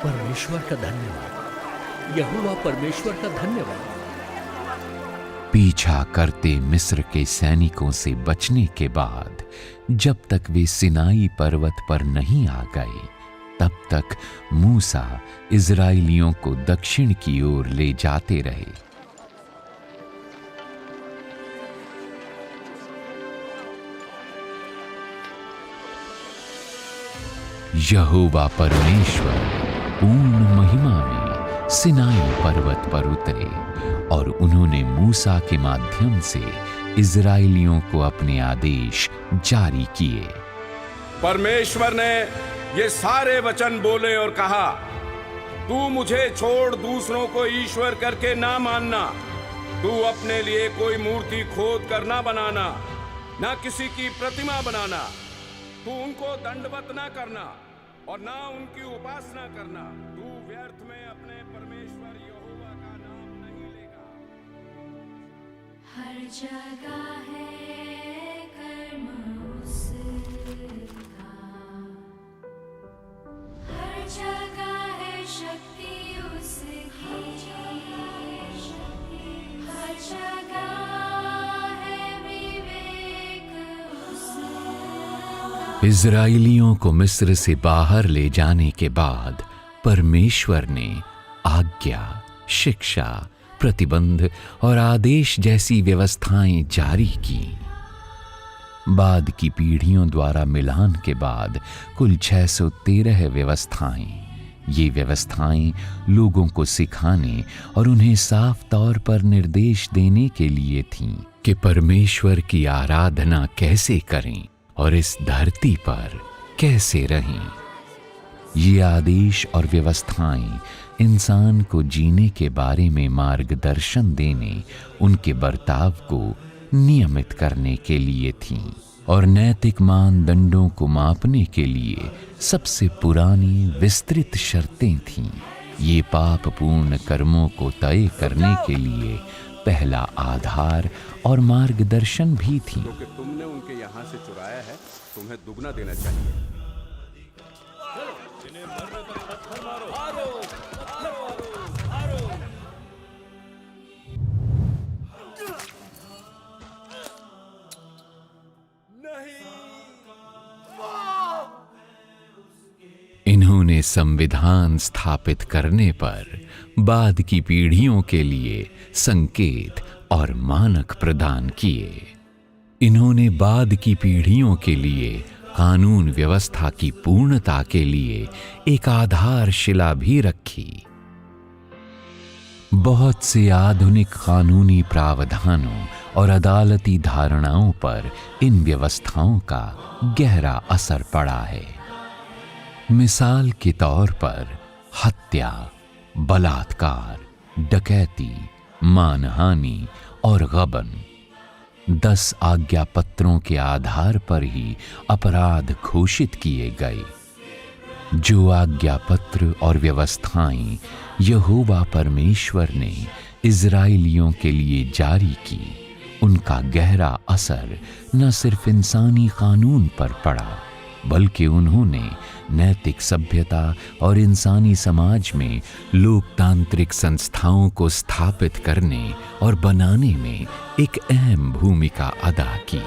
परमेश्वर का धन्यवाद, यहोवा परमेश्वर का धन्यवाद। पीछा करते मिस्र के सैनिकों से बचने के बाद जब तक वे सिनाई पर्वत पर नहीं आ गए, तब तक मूसा इज़राइलियों को दक्षिण की ओर ले जाते रहे। यहोवा परमेश्वर पूर्ण महिमा में सिनाई पर्वत पर उतरे और उन्होंने मूसा के माध्यम से इज़राइलियों को अपने आदेश जारी किए। परमेश्वर ने ये सारे वचन बोले और कहा, तू मुझे छोड़ दूसरों को ईश्वर करके ना मानना, तू अपने लिए कोई मूर्ति खोद कर ना बनाना, ना किसी की प्रतिमा बनाना, तू उनको दंडवत ना करना और ना उनकी उपासना करना, तू व्यर्थ में अपने परमेश्वर यहोवा का नाम नहीं लेगा। हर जगह है कर्म उसका, हर जगह है शक्ति उसकी, हर जगह इज़राइलियों को मिस्र से बाहर ले जाने के बाद परमेश्वर ने आज्ञा, शिक्षा, प्रतिबंध और आदेश जैसी व्यवस्थाएं जारी की। बाद की पीढ़ियों द्वारा मिलान के बाद कुल 613 व्यवस्थाएं, ये व्यवस्थाएं लोगों को सिखाने और उन्हें साफ तौर पर निर्देश देने के लिए थीं कि परमेश्वर की आराधना कैसे करें और इस धरती पर कैसे रहें। ये आदेश और व्यवस्थाएं इंसान को जीने के बारे में मार्गदर्शन देने, उनके बर्ताव को नियमित करने के लिए थीं और नैतिक मानदंडों को मापने के लिए सबसे पुरानी विस्तृत शर्तें थीं। ये पापपूर्ण कर्मों को तय करने के लिए पहला आधार और मार्गदर्शन भी थी। क्योंकि तुमने उनके यहाँ से चुराया है, तुम्हें दुगना देना चाहिए। इन्होंने संविधान स्थापित करने पर बाद की पीढ़ियों के लिए संकेत और मानक प्रदान किए। इन्होंने बाद की पीढ़ियों के लिए कानून व्यवस्था की पूर्णता के लिए एक आधारशिला भी रखी। बहुत से आधुनिक कानूनी प्रावधानों और अदालती धारणाओं पर इन व्यवस्थाओं का गहरा असर पड़ा है। मिसाल के तौर पर हत्या, बलात्कार, डकैती, मानहानि और गबन 10 आज्ञा पत्रों के आधार पर ही अपराध घोषित किए गए। जो आज्ञा पत्र और व्यवस्थाएं यहोवा परमेश्वर ने इज़राइलियों के लिए जारी की, उनका गहरा असर न सिर्फ इंसानी कानून पर पड़ा, बल्कि उन्होंने नैतिक सभ्यता और इंसानी समाज में लोकतांत्रिक संस्थाओं को स्थापित करने और बनाने में एक अहम भूमिका अदा की।